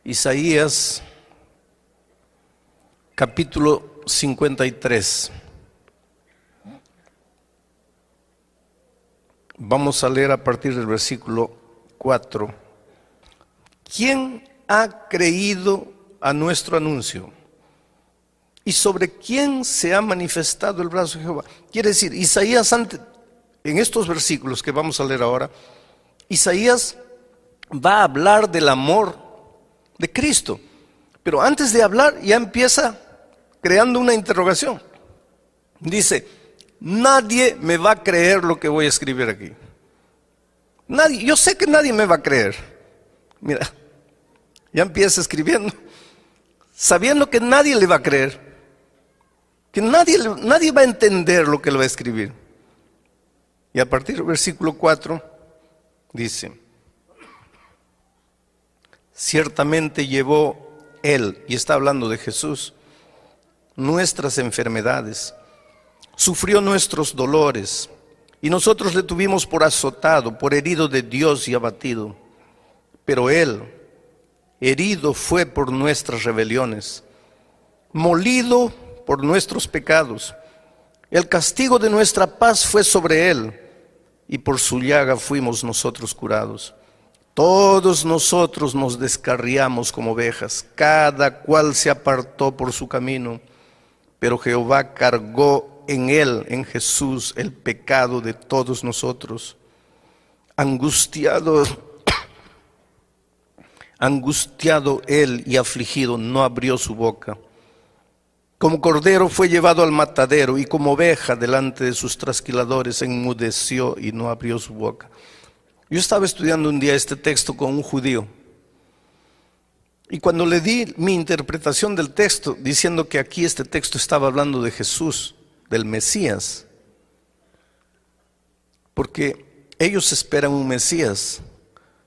Isaías capítulo 53. Vamos a leer a partir del versículo 4. ¿Quién ha creído a nuestro anuncio? ¿Y sobre quién se ha manifestado el brazo de Jehová? Quiere decir, Isaías, en estos versículos que vamos a leer ahora, Isaías va a hablar del amor de Cristo. Pero antes de hablar ya empieza creando una interrogación. Dice, nadie me va a creer lo que voy a escribir aquí. Nadie, yo sé que nadie me va a creer. Mira, ya empieza escribiendo, sabiendo que nadie le va a creer, que nadie va a entender lo que le va a escribir. Y a partir del versículo 4 dice, ciertamente llevó Él, y está hablando de Jesús, nuestras enfermedades, sufrió nuestros dolores, y nosotros le tuvimos por azotado, por herido de Dios y abatido. Pero Él, herido fue por nuestras rebeliones, molido por nuestros pecados. El castigo de nuestra paz fue sobre Él, y por su llaga fuimos nosotros curados. Todos nosotros nos descarriamos como ovejas, cada cual se apartó por su camino, pero Jehová cargó en Él, en Jesús, el pecado de todos nosotros. Angustiado Él y afligido, no abrió su boca. Como cordero fue llevado al matadero, y como oveja delante de sus trasquiladores enmudeció y no abrió su boca. Yo estaba estudiando un día este texto con un judío, y cuando le di mi interpretación del texto, diciendo que aquí este texto estaba hablando de Jesús, del Mesías, porque ellos esperan un Mesías,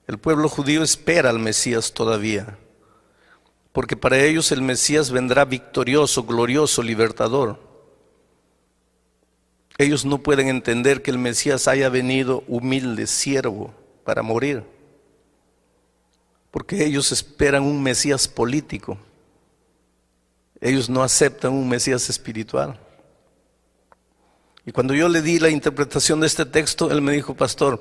el pueblo judío espera al Mesías todavía, porque para ellos el Mesías vendrá victorioso, glorioso, libertador. Ellos no pueden entender que el Mesías haya venido humilde, siervo, para morir, porque ellos esperan un Mesías político. Ellos no aceptan un Mesías espiritual. Y cuando yo le di la interpretación de este texto, él me dijo, pastor,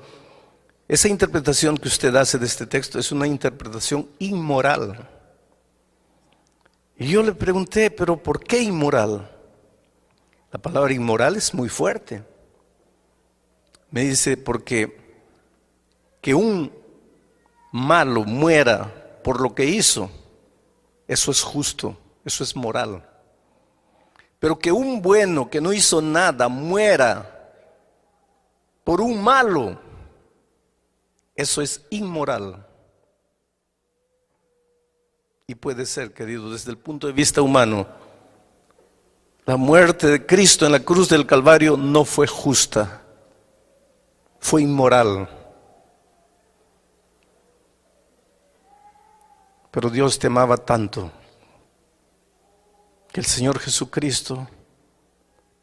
esa interpretación que usted hace de este texto es una interpretación inmoral. Y yo le pregunté, pero ¿por qué inmoral? La palabra inmoral es muy fuerte. Me dice, porque que un malo muera por lo que hizo, eso es justo, eso es moral. Pero que un bueno que no hizo nada muera por un malo, eso es inmoral. Y puede ser, querido, desde el punto de vista humano, la muerte de Cristo en la cruz del Calvario no fue justa, fue inmoral. Pero Dios te amaba tanto que el Señor Jesucristo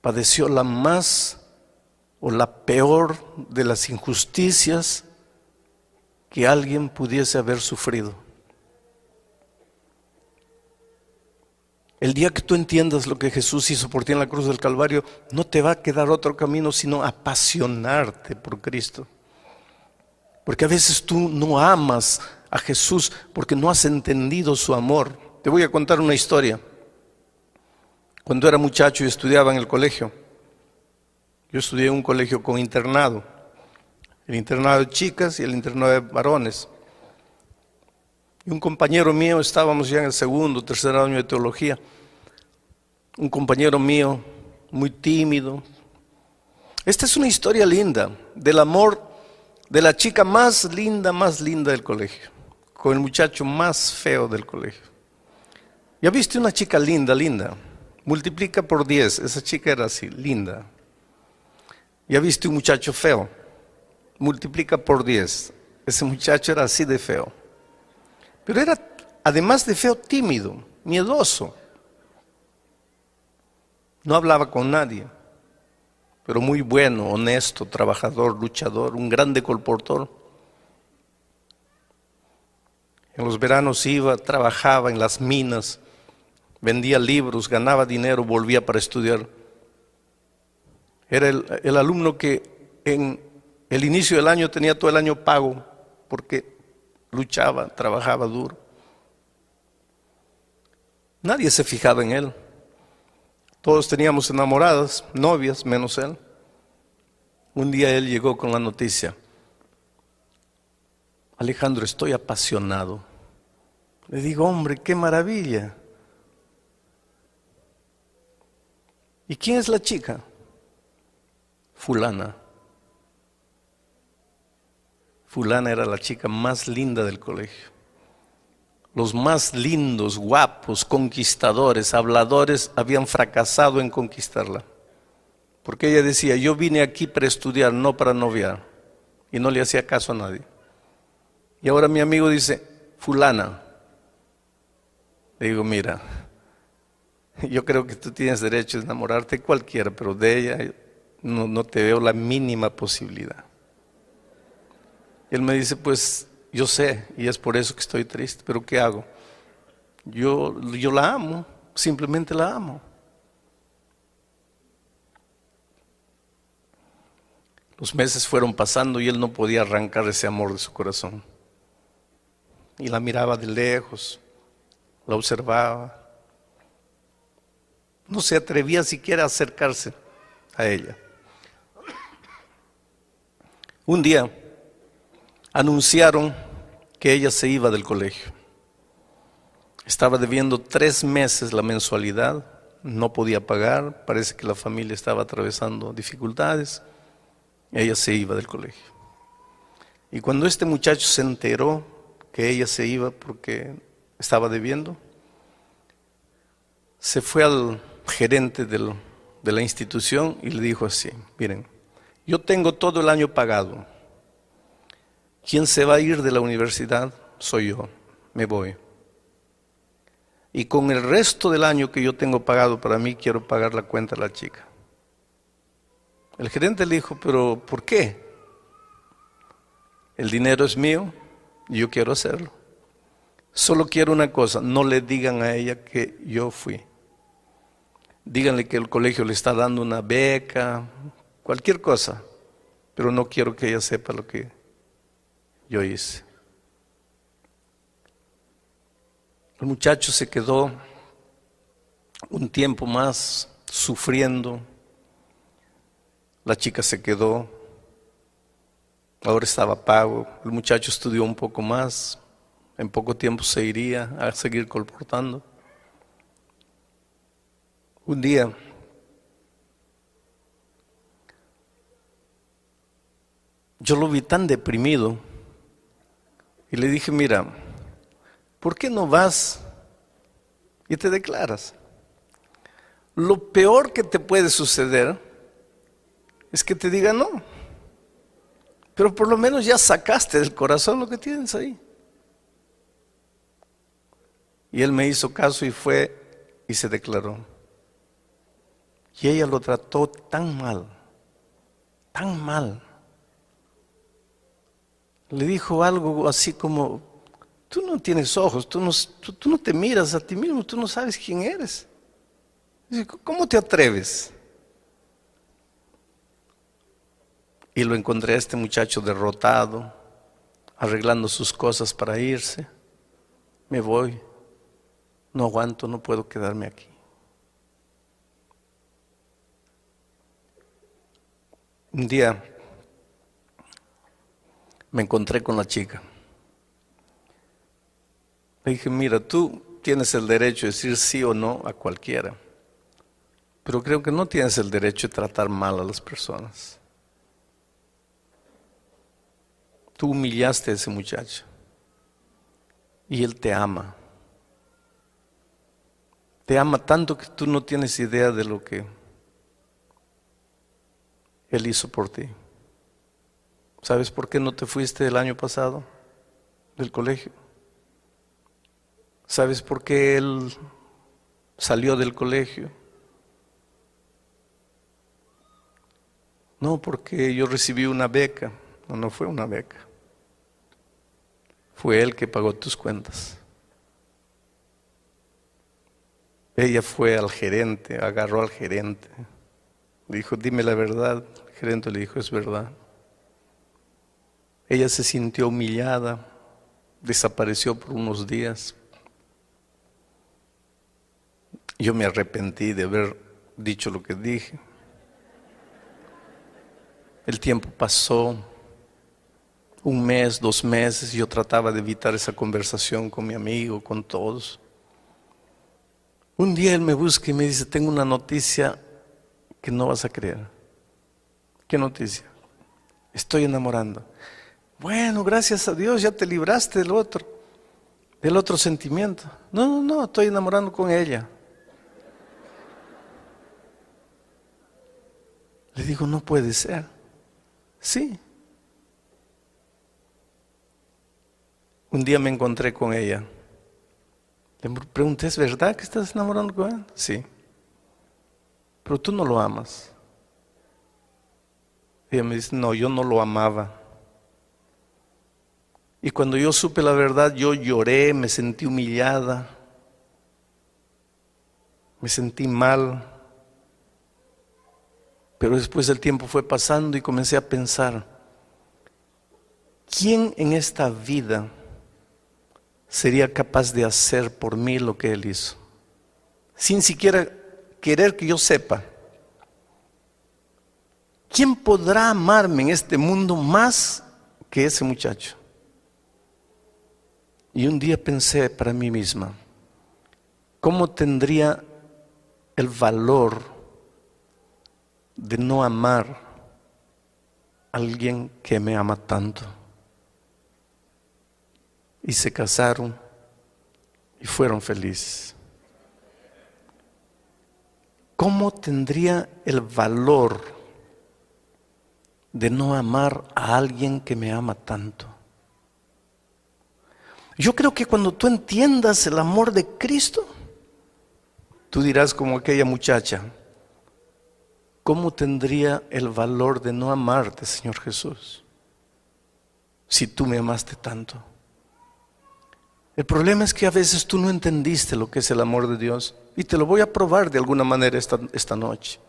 padeció la más o la peor de las injusticias que alguien pudiese haber sufrido. El día que tú entiendas lo que Jesús hizo por ti en la cruz del Calvario, no te va a quedar otro camino sino apasionarte por Cristo. Porque a veces tú no amas a Jesús porque no has entendido su amor. Te voy a contar una historia. Cuando era muchacho y estudiaba en el colegio, yo estudié en un colegio con internado, el internado de chicas y el internado de varones. Y un compañero mío, estábamos ya en el segundo, tercer año de teología, un compañero mío muy tímido. Esta es una historia linda del amor de la chica más linda del colegio, con el muchacho más feo del colegio. ¿Ya viste una chica linda? Multiplica por 10, esa chica era así, linda. ¿Ya viste un muchacho feo? Multiplica por 10, ese muchacho era así de feo. Pero era, además de feo, tímido, miedoso. No hablaba con nadie, pero muy bueno, honesto, trabajador, luchador, un grande colportor. En los veranos iba, trabajaba en las minas, vendía libros, ganaba dinero, volvía para estudiar. Era el alumno que en el inicio del año tenía todo el año pago porque luchaba, trabajaba duro. Nadie se fijaba en él. Todos teníamos enamoradas, novias, menos él. Un día él llegó con la noticia: Alejandro, estoy apasionado. Le digo, hombre, qué maravilla. ¿Y quién es la chica? Fulana. Fulana era la chica más linda del colegio. Los más lindos, guapos, conquistadores, habladores habían fracasado en conquistarla. Porque ella decía, yo vine aquí para estudiar, no para noviar. Y no le hacía caso a nadie. Y ahora mi amigo dice, fulana. Le digo, mira, yo creo que tú tienes derecho a enamorarte de cualquiera, pero de ella no te veo la mínima posibilidad. Y él me dice, pues yo sé, y es por eso que estoy triste, pero ¿qué hago? Yo la amo, simplemente la amo. Los meses fueron pasando y él no podía arrancar ese amor de su corazón. Y la miraba de lejos, la observaba. No se atrevía siquiera a acercarse a ella. Un día anunciaron que ella se iba del colegio. Estaba debiendo 3 meses la mensualidad, no podía pagar, parece que la familia estaba atravesando dificultades. Ella se iba del colegio. Y cuando este muchacho se enteró que ella se iba porque estaba debiendo, se fue al gerente de la institución y le dijo así, miren, yo tengo todo el año pagado. ¿Quién se va a ir de la universidad? Soy yo, me voy. Y con el resto del año que yo tengo pagado para mí, quiero pagar la cuenta a la chica. El gerente le dijo, pero ¿por qué? El dinero es mío y yo quiero hacerlo. Solo quiero una cosa, no le digan a ella que yo fui. Díganle que el colegio le está dando una beca, cualquier cosa, pero no quiero que ella sepa lo que yo hice. El muchacho se quedó un tiempo más sufriendo. La chica se quedó. Ahora estaba pago. El muchacho estudió un poco más. En poco tiempo se iría a seguir colportando. Un día yo lo vi tan deprimido y le dije, mira, ¿por qué no vas y te declaras? Lo peor que te puede suceder es que te digan no, pero por lo menos ya sacaste del corazón lo que tienes ahí. Y él me hizo caso y fue y se declaró. Y ella lo trató tan mal, tan mal. Le dijo algo así como, tú no tienes ojos, tú no te miras a ti mismo, tú no sabes quién eres. Dice, ¿cómo te atreves? Y lo encontré a este muchacho derrotado, arreglando sus cosas para irse. Me voy, no aguanto, no puedo quedarme aquí. Un día me encontré con la chica. Le dije, mira, tú tienes el derecho de decir sí o no a cualquiera, pero creo que no tienes el derecho de tratar mal a las personas. Tú humillaste a ese muchacho y él te ama. Te ama tanto que tú no tienes idea de lo que él hizo por ti. ¿Sabes por qué no te fuiste el año pasado del colegio? ¿Sabes por qué él salió del colegio? No, porque yo recibí una beca. No fue una beca. Fue él que pagó tus cuentas. Ella fue al gerente, agarró al gerente. Le dijo, dime la verdad. El gerente le dijo, es verdad. Ella se sintió humillada, desapareció por unos días. Yo me arrepentí de haber dicho lo que dije. El tiempo pasó, 1 mes, 2 meses, yo trataba de evitar esa conversación con mi amigo, con todos. Un día él me busca y me dice, tengo una noticia que no vas a creer. ¿Qué noticia? Estoy enamorando. Bueno, gracias a Dios, ya te libraste del otro sentimiento. No, estoy enamorando con ella. Le digo, no puede ser. Sí. Un día me encontré con ella. Le pregunté, ¿es verdad que estás enamorando con él? Sí. Pero tú no lo amas. Ella me dice, no, yo no lo amaba. Y cuando yo supe la verdad, yo lloré, me sentí humillada, me sentí mal. Pero después el tiempo fue pasando y comencé a pensar, ¿quién en esta vida sería capaz de hacer por mí lo que él hizo? Sin siquiera querer que yo sepa. ¿Quién podrá amarme en este mundo más que ese muchacho? Y un día pensé para mí misma, ¿cómo tendría el valor de no amar a alguien que me ama tanto? Y se casaron y fueron felices. ¿Cómo tendría el valor de no amar a alguien que me ama tanto? Yo creo que cuando tú entiendas el amor de Cristo, tú dirás como aquella muchacha, ¿cómo tendría el valor de no amarte, Señor Jesús, si tú me amaste tanto? El problema es que a veces tú no entendiste lo que es el amor de Dios, y te lo voy a probar de alguna manera esta noche.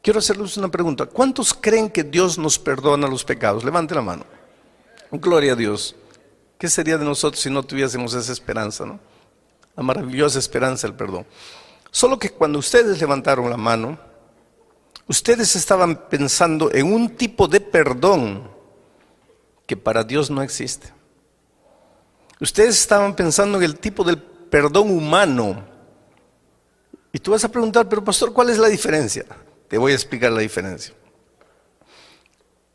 Quiero hacerles una pregunta. ¿Cuántos creen que Dios nos perdona los pecados? Levante la mano. Gloria a Dios. ¿Qué sería de nosotros si no tuviésemos esa esperanza, no? La maravillosa esperanza del perdón. Solo que cuando ustedes levantaron la mano, ustedes estaban pensando en un tipo de perdón que para Dios no existe. Ustedes estaban pensando en el tipo del perdón humano. Y tú vas a preguntar, pero pastor, ¿cuál es la diferencia? Te voy a explicar la diferencia.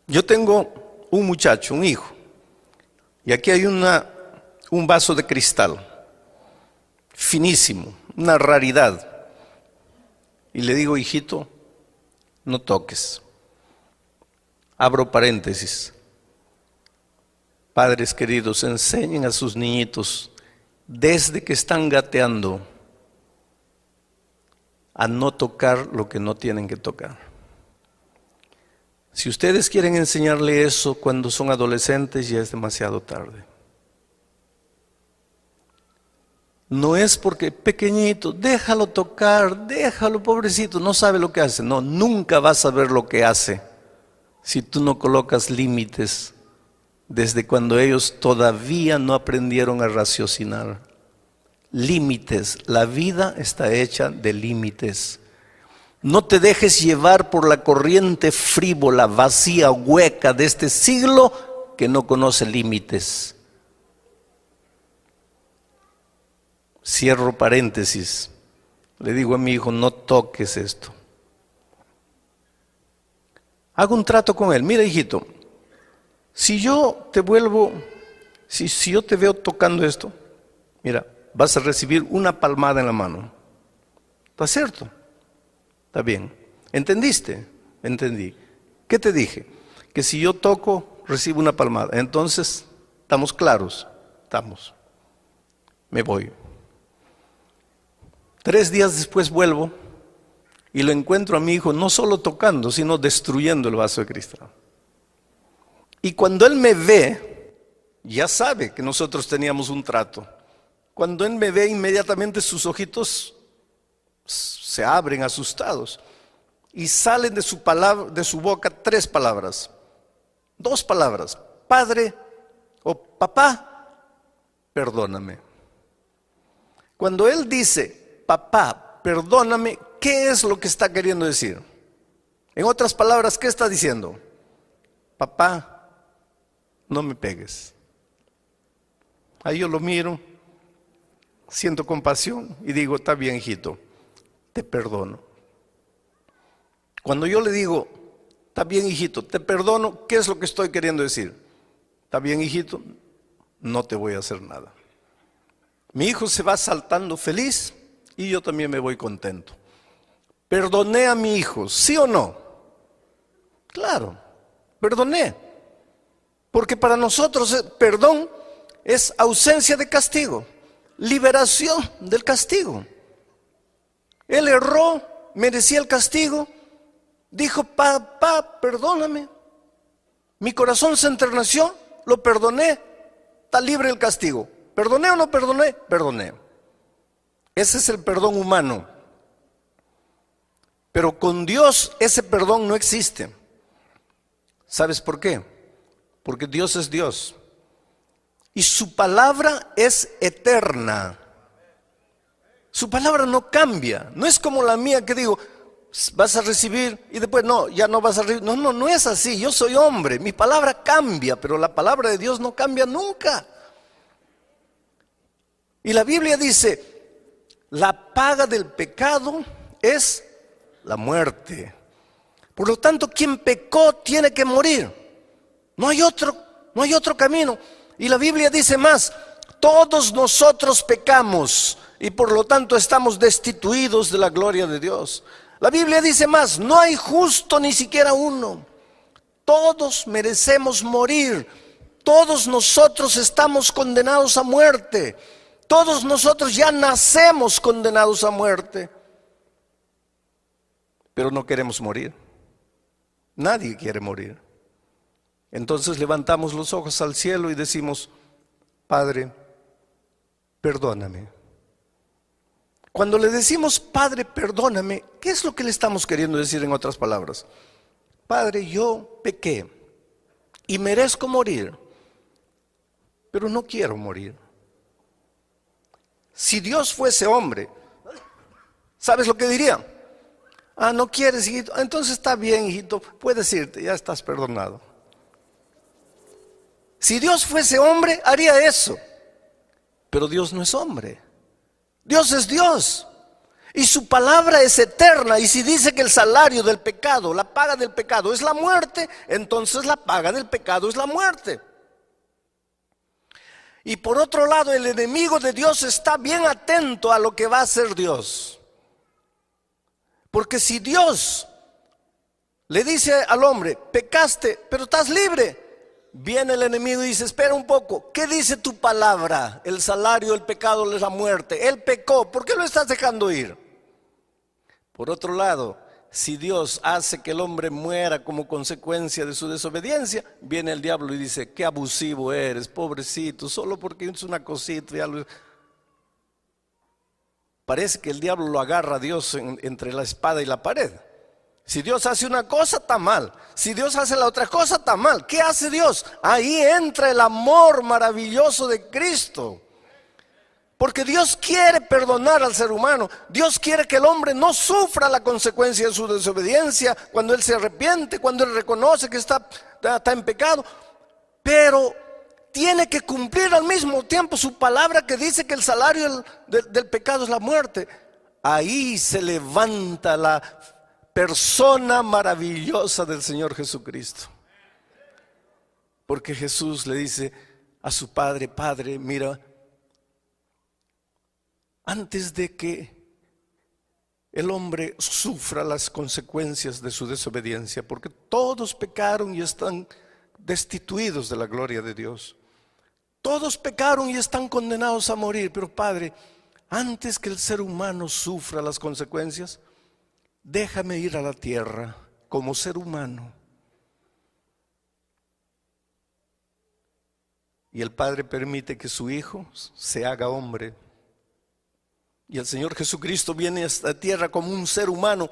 Yo tengo un muchacho, un hijo. Y aquí hay un vaso de cristal, finísimo, una raridad. Y le digo, hijito, no toques. Abro paréntesis. Padres queridos, enseñen a sus niñitos, desde que están gateando, a no tocar lo que no tienen que tocar. Si ustedes quieren enseñarle eso cuando son adolescentes, ya es demasiado tarde. No es porque pequeñito, déjalo tocar, déjalo, pobrecito, no sabe lo que hace. No, nunca vas a ver lo que hace si tú no colocas límites desde cuando ellos todavía no aprendieron a raciocinar. Límites, la vida está hecha de límites. No te dejes llevar por la corriente frívola, vacía, hueca de este siglo que no conoce límites. Cierro paréntesis. Le digo a mi hijo, no toques esto. Hago un trato con él. Mira, hijito, si yo te veo tocando esto, mira, vas a recibir una palmada en la mano. ¿Está cierto? Está bien. ¿Entendiste? Entendí. ¿Qué te dije? Que si yo toco, recibo una palmada. Entonces, ¿estamos claros? Estamos. Me voy. 3 días después vuelvo y lo encuentro a mi hijo no solo tocando, sino destruyendo el vaso de cristal. Y cuando él me ve, ya sabe que nosotros teníamos un trato. Cuando Él me ve, inmediatamente sus ojitos se abren asustados y salen de su boca 3 palabras, 2 palabras: Padre o papá, perdóname. Cuando Él dice papá, perdóname, ¿qué es lo que está queriendo decir? En otras palabras, ¿qué está diciendo? Papá, no me pegues. Ahí yo lo miro, siento compasión y digo: está bien, hijito, te perdono. Cuando yo le digo: está bien, hijito, te perdono, ¿qué es lo que estoy queriendo decir? Está bien, hijito, no te voy a hacer nada. Mi hijo se va saltando feliz y yo también me voy contento. ¿Perdoné a mi hijo, sí o no? Claro, perdoné. Porque para nosotros perdón es ausencia de castigo, liberación del castigo. Él erró, merecía el castigo, dijo: papá, perdóname. Mi corazón se enterneció, lo perdoné, está libre del castigo. ¿Perdoné o no perdoné? Perdoné. Ese es el perdón humano. Pero con Dios ese perdón no existe. ¿Sabes por qué? Porque Dios es Dios. Y su palabra es eterna. Su palabra no cambia. No es como la mía que digo: vas a recibir y después no, ya no vas a recibir. No, no es así. Yo soy hombre. Mi palabra cambia, pero la palabra de Dios no cambia nunca. Y la Biblia dice: la paga del pecado es la muerte. Por lo tanto, quien pecó tiene que morir. No hay otro camino. Y la Biblia dice más: todos nosotros pecamos y por lo tanto estamos destituidos de la gloria de Dios. La Biblia dice más: no hay justo ni siquiera uno. Todos merecemos morir. Todos nosotros estamos condenados a muerte. Todos nosotros ya nacemos condenados a muerte. Pero no queremos morir. Nadie quiere morir. Entonces levantamos los ojos al cielo y decimos: Padre, perdóname. Cuando le decimos Padre, perdóname, ¿qué es lo que le estamos queriendo decir en otras palabras? Padre, yo pequé y merezco morir, pero no quiero morir. Si Dios fuese hombre, ¿sabes lo que diría? Ah, ¿no quieres, hijito? Entonces está bien, hijito, puedes irte, ya estás perdonado. Si Dios fuese hombre, haría eso. Pero Dios no es hombre. Dios es Dios. Y su palabra es eterna. Y si dice que el salario del pecado, la paga del pecado es la muerte, entonces la paga del pecado es la muerte. Y por otro lado, el enemigo de Dios está bien atento a lo que va a hacer Dios. Porque si Dios le dice al hombre: pecaste, pero estás libre, viene el enemigo y dice: espera un poco, ¿qué dice tu palabra? El salario del pecado es la muerte. Él pecó, ¿por qué lo estás dejando ir? Por otro lado, si Dios hace que el hombre muera como consecuencia de su desobediencia, viene el diablo y dice: qué abusivo eres, pobrecito, solo porque es una cosita. Parece que el diablo lo agarra a Dios entre la espada y la pared. Si Dios hace una cosa, está mal. Si Dios hace la otra cosa, está mal. ¿Qué hace Dios? Ahí entra el amor maravilloso de Cristo. Porque Dios quiere perdonar al ser humano. Dios quiere que el hombre no sufra la consecuencia de su desobediencia cuando él se arrepiente, cuando él reconoce que está en pecado. Pero tiene que cumplir al mismo tiempo su palabra que dice que el salario del pecado es la muerte. Ahí se levanta la persona maravillosa del Señor Jesucristo. Porque Jesús le dice a su Padre: Padre, mira, antes de que el hombre sufra las consecuencias de su desobediencia, porque todos pecaron y están destituidos de la gloria de Dios. Todos pecaron y están condenados a morir. Pero Padre, antes que el ser humano sufra las consecuencias, déjame ir a la tierra como ser humano. Y el Padre permite que su Hijo se haga hombre. Y el Señor Jesucristo viene a esta tierra como un ser humano.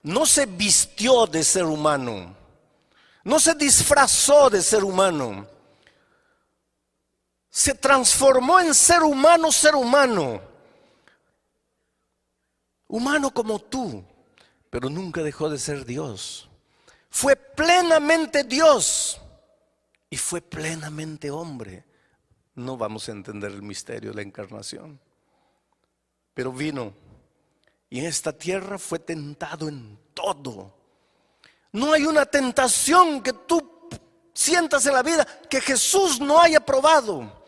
No se vistió de ser humano. No se disfrazó de ser humano. Se transformó en ser humano, humano como tú, pero nunca dejó de ser Dios. Fue plenamente Dios y fue plenamente hombre. No vamos a entender el misterio de la encarnación, pero vino y en esta tierra fue tentado en todo. No hay una tentación que tú sientas en la vida que Jesús no haya probado.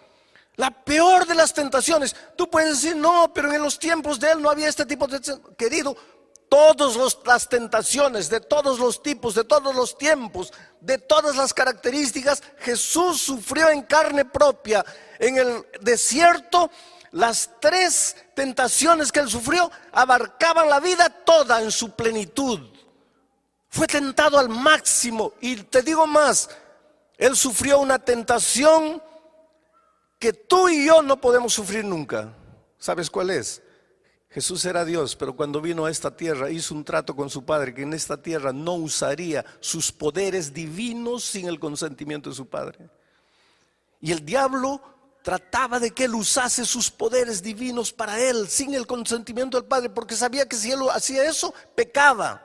La peor de las tentaciones. Tú puedes decir, no, pero en los tiempos de Él no había este tipo de... Querido, todas las tentaciones, de todos los tipos, de todos los tiempos, de todas las características, Jesús sufrió en carne propia. En el desierto, las 3 tentaciones que Él sufrió abarcaban la vida toda en su plenitud. Fue tentado al máximo. Y te digo más, Él sufrió una tentación que tú y yo no podemos sufrir nunca. ¿Sabes cuál es? Jesús era Dios, pero cuando vino a esta tierra hizo un trato con su Padre, que en esta tierra no usaría sus poderes divinos sin el consentimiento de su Padre. Y el diablo trataba de que Él usase sus poderes divinos para Él, sin el consentimiento del Padre, porque sabía que si Él hacía eso, pecaba.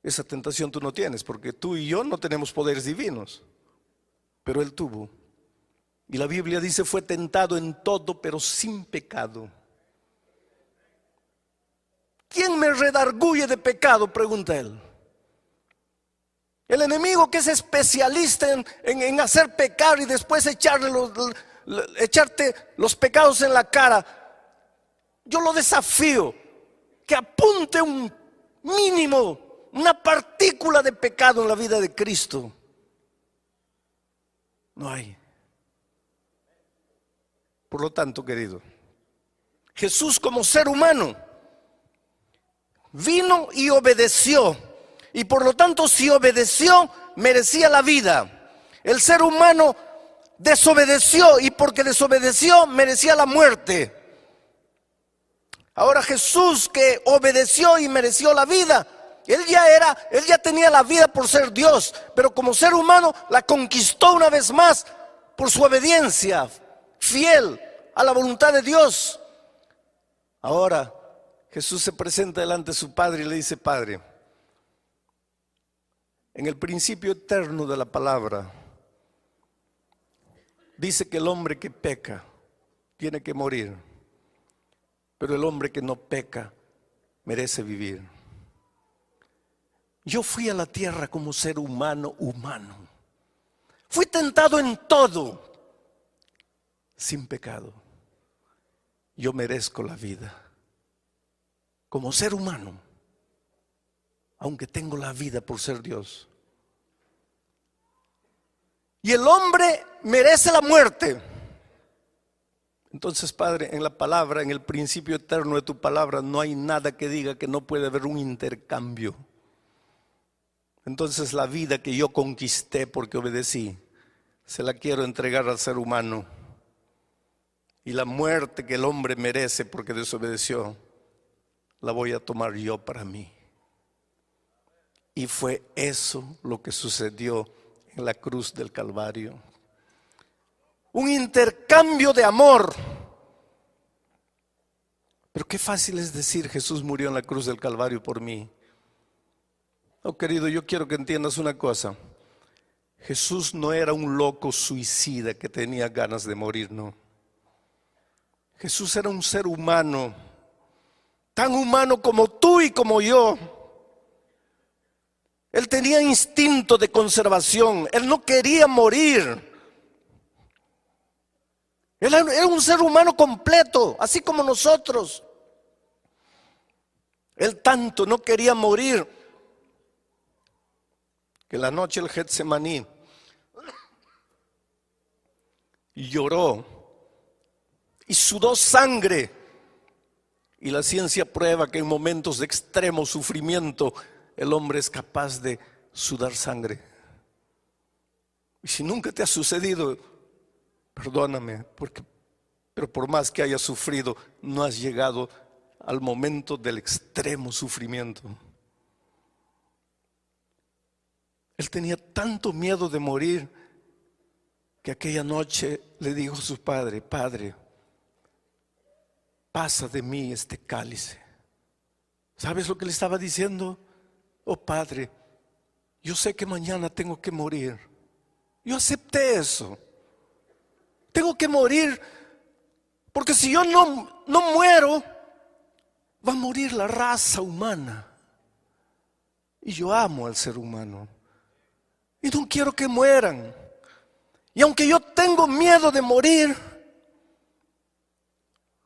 Esa tentación tú no tienes, porque tú y yo no tenemos poderes divinos. Pero Él tuvo. Y la Biblia dice, fue tentado en todo, pero sin pecado. ¿Quién me redarguye de pecado?, pregunta Él. El enemigo, que es especialista en hacer pecar y después echarte los pecados en la cara. Yo lo desafío que apunte un mínimo, una partícula de pecado en la vida de Cristo. No hay. Por lo tanto, querido, Jesús como ser humano vino y obedeció. Y por lo tanto, si obedeció, merecía la vida. El ser humano desobedeció y porque desobedeció, merecía la muerte. Ahora Jesús, que obedeció y mereció la vida, Él ya tenía la vida por ser Dios, pero como ser humano la conquistó una vez más por su obediencia fiel a la voluntad de Dios. Ahora Jesús se presenta delante de su Padre y le dice: Padre, en el principio eterno de la palabra dice que el hombre que peca tiene que morir, pero el hombre que no peca merece vivir. Yo fui a la tierra como ser humano. Fui tentado en todo, sin pecado. Yo merezco la vida como ser humano, aunque tengo la vida por ser Dios. Y el hombre merece la muerte. Entonces, Padre, en la palabra, en el principio eterno de tu palabra, no hay nada que diga que no puede haber un intercambio. Entonces la vida que yo conquisté porque obedecí, se la quiero entregar al ser humano. Y la muerte que el hombre merece porque desobedeció, la voy a tomar yo para mí. Y fue eso lo que sucedió en la cruz del Calvario. Un intercambio de amor. Pero qué fácil es decir: Jesús murió en la cruz del Calvario por mí. Oh, querido, yo quiero que entiendas una cosa. Jesús no era un loco suicida que tenía ganas de morir, no. Jesús era un ser humano, tan humano como tú y como yo. Él tenía instinto de conservación, Él no quería morir. Él era un ser humano completo, así como nosotros. Él tanto no quería morir que la noche del Getsemaní lloró y sudó sangre. Y la ciencia prueba que en momentos de extremo sufrimiento el hombre es capaz de sudar sangre. Y si nunca te ha sucedido, perdóname, pero por más que hayas sufrido, no has llegado al momento del extremo sufrimiento. Él tenía tanto miedo de morir que aquella noche le dijo a su padre: Padre, pasa de mí este cálice. ¿Sabes lo que le estaba diciendo? Oh Padre, yo sé que mañana tengo que morir. Yo acepté eso. Tengo que morir, porque si yo no muero, va a morir la raza humana. Y yo amo al ser humano. Y no quiero que mueran. Y aunque yo tengo miedo de morir,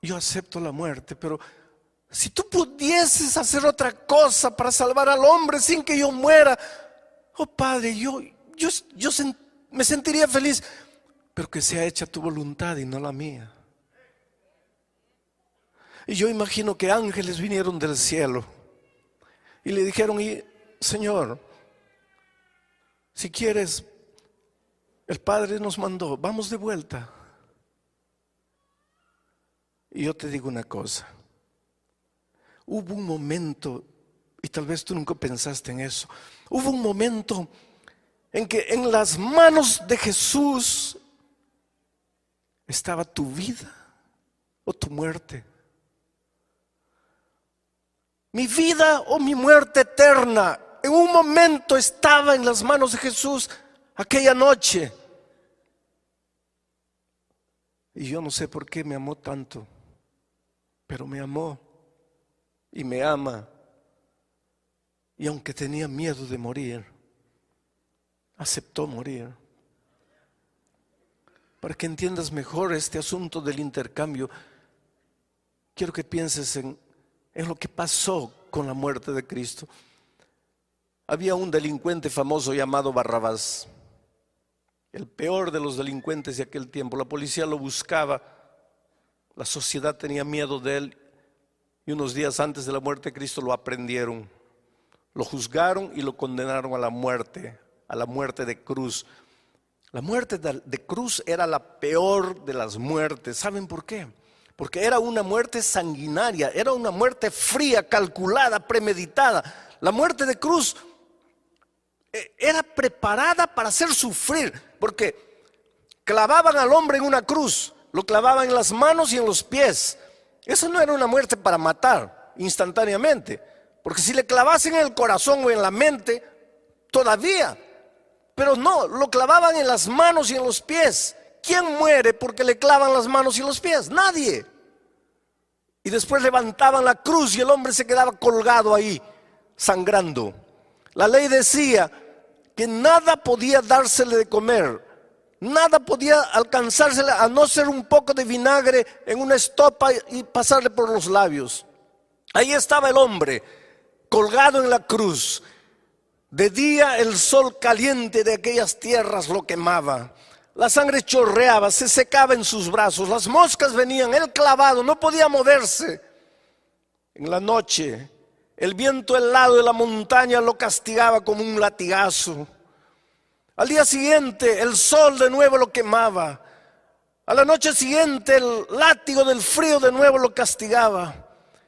yo acepto la muerte. Pero si tú pudieses hacer otra cosa para salvar al hombre sin que yo muera, oh Padre, yo me sentiría feliz, pero que sea hecha tu voluntad y no la mía. Y yo imagino que ángeles vinieron del cielo y le dijeron: Señor, si quieres, el Padre nos mandó, vamos de vuelta. Y yo te digo una cosa: hubo un momento, y tal vez tú nunca pensaste en eso, hubo un momento en que en las manos de Jesús estaba tu vida o tu muerte. Mi vida o mi muerte eterna en un momento estaba en las manos de Jesús aquella noche. Y yo no sé por qué me amó tanto, pero me amó y me ama. Y aunque tenía miedo de morir, aceptó morir. Para que entiendas mejor este asunto del intercambio, quiero que pienses en lo que pasó con la muerte de Cristo. Había un delincuente famoso llamado Barrabás, el peor de los delincuentes de aquel tiempo. La policía lo buscaba, la sociedad tenía miedo de él, y unos días antes de la muerte de Cristo lo aprendieron, lo juzgaron y lo condenaron a la muerte de cruz. La muerte de cruz era la peor de las muertes. ¿Saben por qué? Porque era una muerte sanguinaria, era una muerte fría, calculada, premeditada. La muerte de cruz era preparada para hacer sufrir, porque clavaban al hombre en una cruz, lo clavaban en las manos y en los pies. Esa no era una muerte para matar instantáneamente, porque si le clavasen en el corazón o en la mente, todavía. Pero no, lo clavaban en las manos y en los pies. ¿Quién muere porque le clavan las manos y los pies? Nadie. Y después levantaban la cruz y el hombre se quedaba colgado ahí, sangrando. La ley decía que nada podía dársele de comer, nada podía alcanzársele a no ser un poco de vinagre en una estopa y pasarle por los labios. Ahí estaba el hombre, colgado en la cruz. De día el sol caliente de aquellas tierras lo quemaba. La sangre chorreaba, se secaba en sus brazos, las moscas venían, él clavado, no podía moverse. En la noche, el viento helado de la montaña lo castigaba como un latigazo. Al día siguiente, el sol de nuevo lo quemaba. A la noche siguiente, el látigo del frío de nuevo lo castigaba.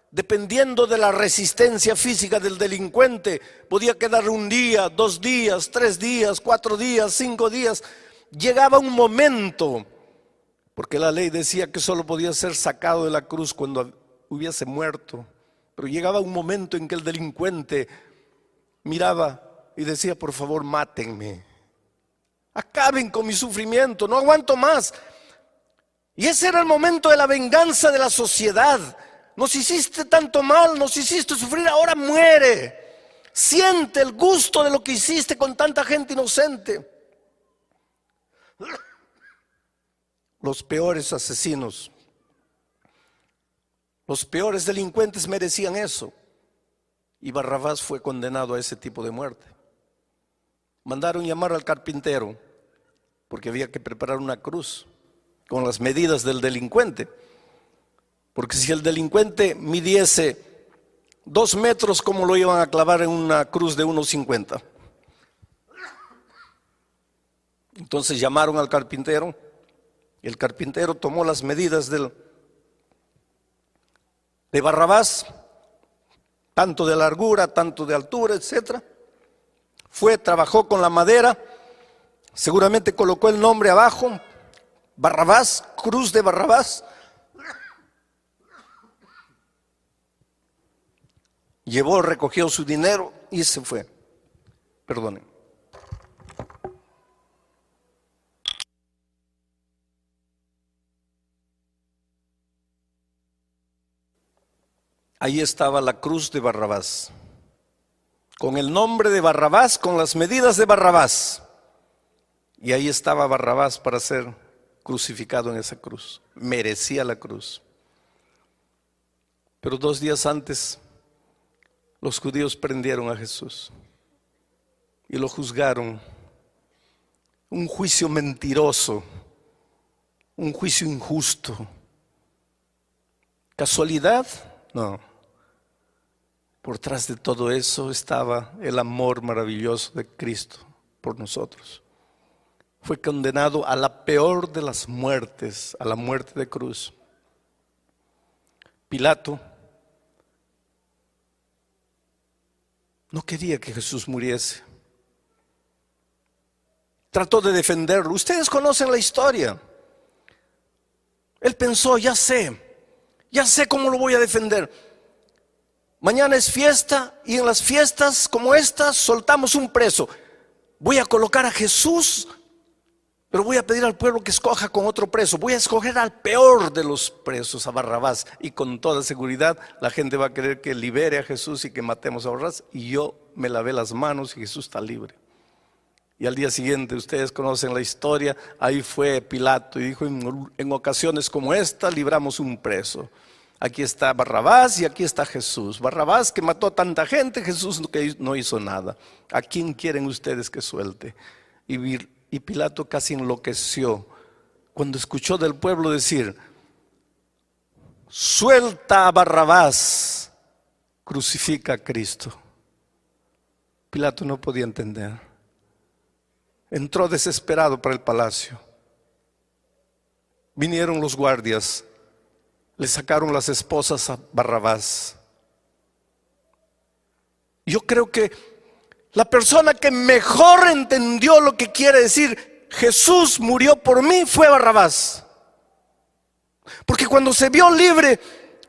Dependiendo de la resistencia física del delincuente, podía quedar un día, 2 días, 3 días, 4 días, 5 días. Llegaba un momento, porque la ley decía que solo podía ser sacado de la cruz cuando hubiese muerto, pero llegaba un momento en que el delincuente miraba y decía: por favor, mátenme, acaben con mi sufrimiento, no aguanto más. Y ese era el momento de la venganza de la sociedad. Nos hiciste tanto mal, nos hiciste sufrir, ahora muere. Siente el gusto de lo que hiciste con tanta gente inocente. Los peores asesinos, los peores delincuentes merecían eso. Y Barrabás fue condenado a ese tipo de muerte. Mandaron llamar al carpintero porque había que preparar una cruz con las medidas del delincuente. Porque si el delincuente midiese 2 metros, ¿cómo lo iban a clavar en una cruz de 1,50? Entonces llamaron al carpintero, y el carpintero tomó las medidas de Barrabás, tanto de largura, tanto de altura, etcétera. Fue, trabajó con la madera, seguramente colocó el nombre abajo, Barrabás, cruz de Barrabás. Llevó, recogió su dinero y se fue. Perdonen. Ahí estaba la cruz de Barrabás, con el nombre de Barrabás, con las medidas de Barrabás. Y ahí estaba Barrabás para ser crucificado en esa cruz. Merecía la cruz. Pero 2 días antes, los judíos prendieron a Jesús y lo juzgaron. Un juicio mentiroso, un juicio injusto. ¿Casualidad? No. Por tras de todo eso estaba el amor maravilloso de Cristo por nosotros. Fue condenado a la peor de las muertes, a la muerte de cruz. Pilato no quería que Jesús muriese. Trató de defenderlo. Ustedes conocen la historia. Él pensó, ya sé cómo lo voy a defender. Mañana es fiesta y en las fiestas como estas soltamos un preso. Voy a colocar a Jesús, pero voy a pedir al pueblo que escoja con otro preso. Voy a escoger al peor de los presos, a Barrabás. Y con toda seguridad la gente va a querer que libere a Jesús y que matemos a Barrabás. Y yo me lavé las manos y Jesús está libre. Y al día siguiente, ustedes conocen la historia, ahí fue Pilato y dijo, en ocasiones como esta libramos un preso. Aquí está Barrabás y aquí está Jesús. Barrabás que mató a tanta gente, Jesús que no hizo nada. ¿A quién quieren ustedes que suelte? Y Pilato casi enloqueció cuando escuchó del pueblo decir, suelta a Barrabás, crucifica a Cristo. Pilato no podía entender. Entró desesperado para el palacio. Vinieron los guardias. Le sacaron las esposas a Barrabás. Yo creo que la persona que mejor entendió lo que quiere decir Jesús murió por mí fue Barrabás. Porque cuando se vio libre,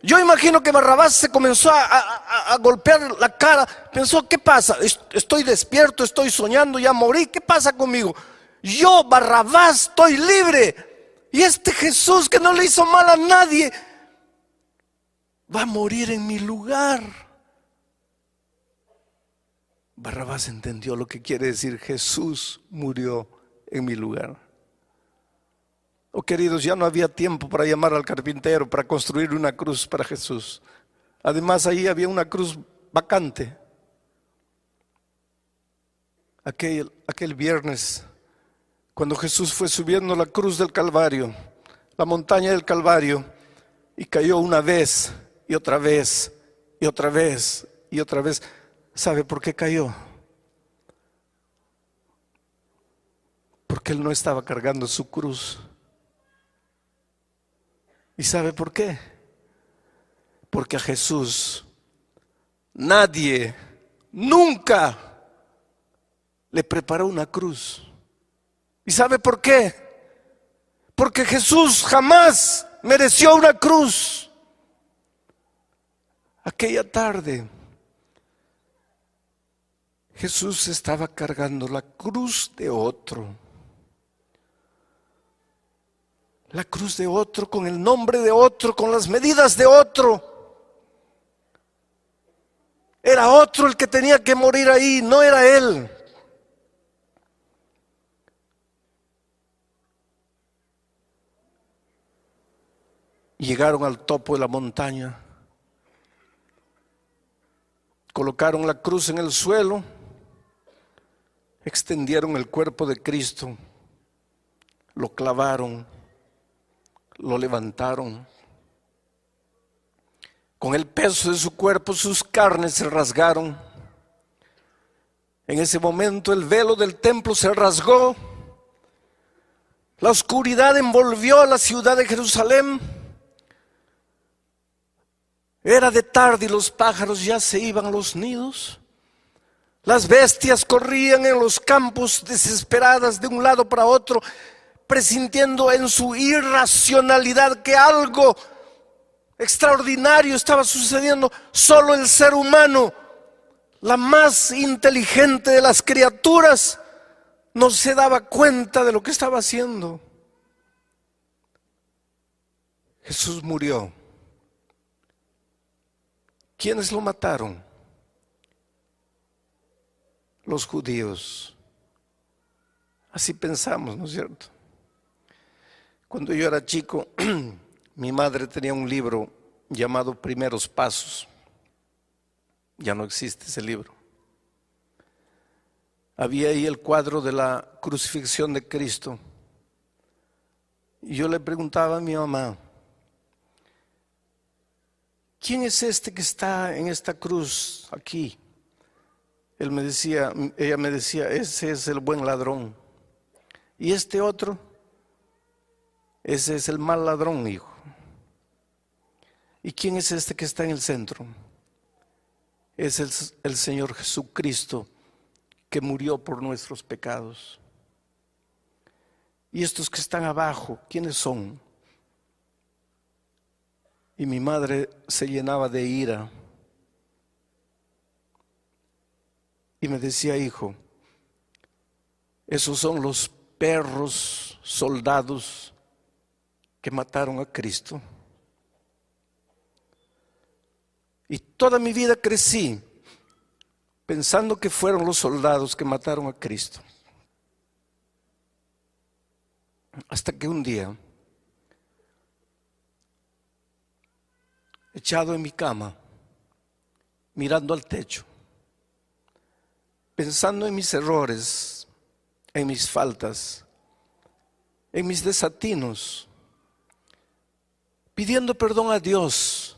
yo imagino que Barrabás se comenzó a golpear la cara. Pensó, ¿qué pasa? Estoy despierto, estoy soñando, ya morí. ¿Qué pasa conmigo? Yo, Barrabás, estoy libre. Y este Jesús que no le hizo mal a nadie va a morir en mi lugar. Barrabás entendió lo que quiere decir Jesús murió en mi lugar. Oh queridos, ya no había tiempo para llamar al carpintero para construir una cruz para Jesús. Además ahí había una cruz vacante. Aquel viernes, cuando Jesús fue subiendo la cruz del Calvario, la montaña del Calvario, y cayó una vez y otra vez y otra vez y otra vez. ¿Sabe por qué cayó? Porque él no estaba cargando su cruz. ¿Y sabe por qué? Porque a Jesús nadie, nunca le preparó una cruz. ¿Y sabe por qué? Porque Jesús jamás mereció una cruz. Aquella tarde Jesús estaba cargando la cruz de otro. La cruz de otro, con el nombre de otro, con las medidas de otro. Era otro el que tenía que morir ahí, no era él. Llegaron al topo de la montaña. Colocaron la cruz en el suelo. Extendieron el cuerpo de Cristo. Lo clavaron. Lo levantaron. Con el peso de su cuerpo, sus carnes se rasgaron. En ese momento el velo del templo se rasgó La oscuridad envolvió a la ciudad de Jerusalén. Era de tarde y los pájaros ya se iban a los nidos. Las bestias corrían en los campos desesperadas de un lado para otro, presintiendo en su irracionalidad que algo extraordinario estaba sucediendo. Solo el ser humano, la más inteligente de las criaturas, no se daba cuenta de lo que estaba haciendo. Jesús murió. ¿Quiénes lo mataron? Los judíos. Así pensamos, ¿no es cierto? Cuando yo era chico, mi madre tenía un libro llamado Primeros Pasos. Ya no existe ese libro. Había ahí el cuadro de la crucifixión de Cristo. Y yo le preguntaba a mi mamá, ¿quién es este que está en esta cruz aquí? Ella me decía, ese es el buen ladrón. Y este otro, ese es el mal ladrón, hijo. ¿Y quién es este que está en el centro? Es el Señor Jesucristo, que murió por nuestros pecados. Y estos que están abajo, ¿quiénes son? Y mi madre se llenaba de ira y me decía, hijo, esos son los perros soldados que mataron a Cristo. Y toda mi vida crecí pensando que fueron los soldados que mataron a Cristo. Hasta que un día, echado en mi cama, mirando al techo, pensando en mis errores, en mis faltas, en mis desatinos, pidiendo perdón a Dios,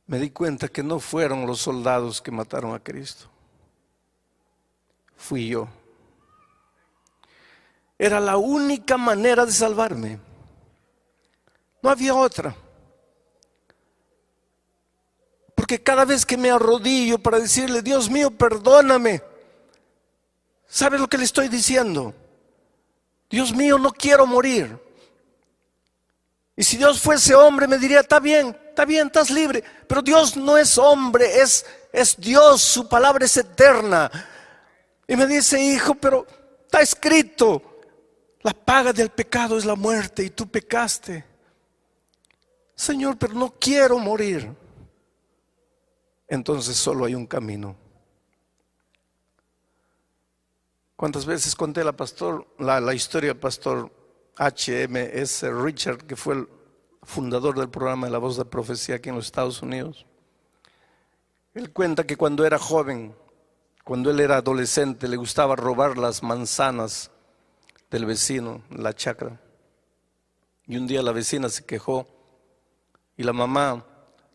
me di cuenta que no fueron los soldados que mataron a Cristo. Fui yo. Era la única manera de salvarme. No había otra. Porque cada vez que me arrodillo para decirle, Dios mío, perdóname, ¿sabe lo que le estoy diciendo? Dios mío, no quiero morir. Y si Dios fuese hombre me diría, está bien, estás libre. Pero Dios no es hombre, es Dios, su palabra es eterna. Y me dice, hijo, pero está escrito, la paga del pecado es la muerte y tú pecaste. Señor, pero no quiero morir. Entonces solo hay un camino. ¿Cuántas veces conté la historia del pastor H.M.S. Richard, que fue el fundador del programa de La Voz de Profecía aquí en los Estados Unidos? Él cuenta que cuando era joven, cuando él era adolescente, le gustaba robar las manzanas del vecino, la chacra. Y un día la vecina se quejó y la mamá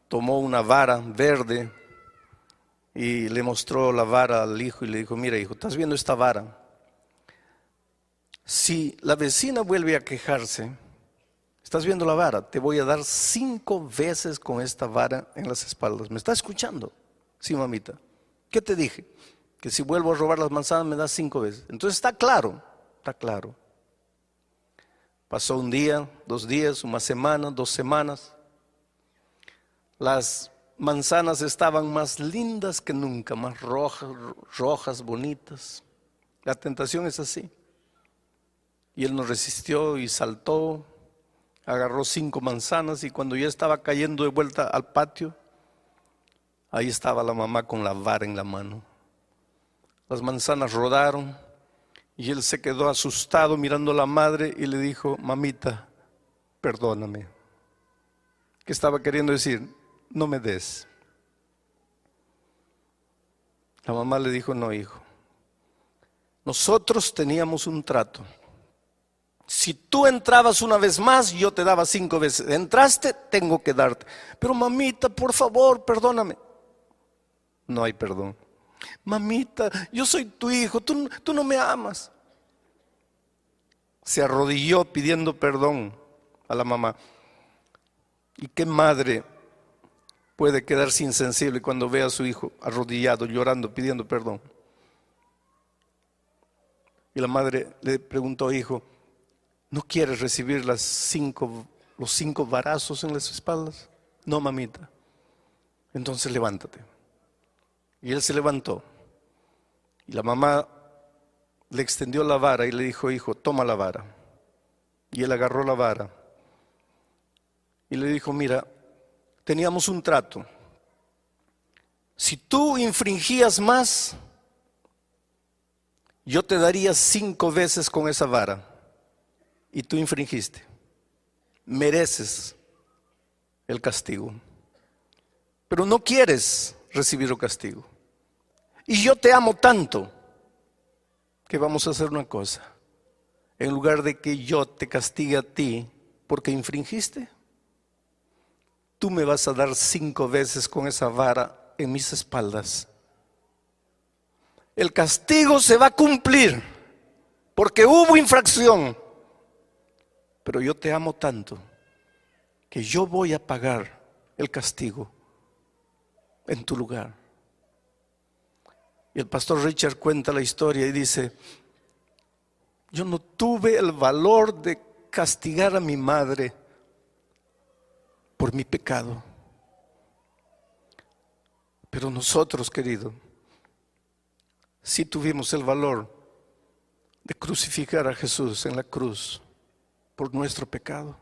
tomó una vara verde y le mostró la vara al hijo y le dijo, mira hijo, ¿estás viendo esta vara? Si la vecina vuelve a quejarse, ¿estás viendo la vara? Te voy a dar 5 veces con esta vara en las espaldas. ¿Me estás escuchando? Sí, mamita. ¿Qué te dije? Que si vuelvo a robar las manzanas me das 5 veces. Entonces está claro, está claro. Pasó un día, 2 días, una semana, 2 semanas. Las manzanas estaban más lindas que nunca, más rojas, bonitas. La tentación es así. Y él no resistió y saltó, agarró 5 manzanas y cuando ya estaba cayendo de vuelta al patio, ahí estaba la mamá con la vara en la mano. Las manzanas rodaron y él se quedó asustado mirando a la madre y le dijo, mamita, perdóname. ¿Qué estaba queriendo decir? No me des. La mamá le dijo, no hijo, nosotros teníamos un trato. Si tú entrabas una vez más, yo te daba 5 veces. Entraste, tengo que darte. Pero mamita, por favor, perdóname. No hay perdón. Mamita, yo soy tu hijo, tú no me amas. se arrodilló pidiendo perdón a la mamá. ¿Y qué madre puede quedarse insensible cuando ve a su hijo arrodillado, llorando, pidiendo perdón? Y la madre le preguntó: hijo, ¿no quieres recibir los 5 varazos en las espaldas? No, mamita. Entonces levántate. Y él se levantó. Y la mamá le extendió la vara y le dijo: hijo, toma la vara. Y él agarró la vara y le dijo: mira, teníamos un trato. Si tú infringías más, yo te daría 5 veces con esa vara. Y tú infringiste. Mereces el castigo. Pero no quieres recibir el castigo. Y yo te amo tanto que vamos a hacer una cosa. En lugar de que yo te castigue a ti porque infringiste, tú me vas a dar 5 veces con esa vara en mis espaldas. El castigo se va a cumplir porque hubo infracción. Pero yo te amo tanto que yo voy a pagar el castigo en tu lugar. Y el pastor Richard cuenta la historia y dice: yo no tuve el valor de castigar a mi madre por mi pecado. Pero nosotros, querido, sí tuvimos el valor de crucificar a Jesús en la cruz por nuestro pecado.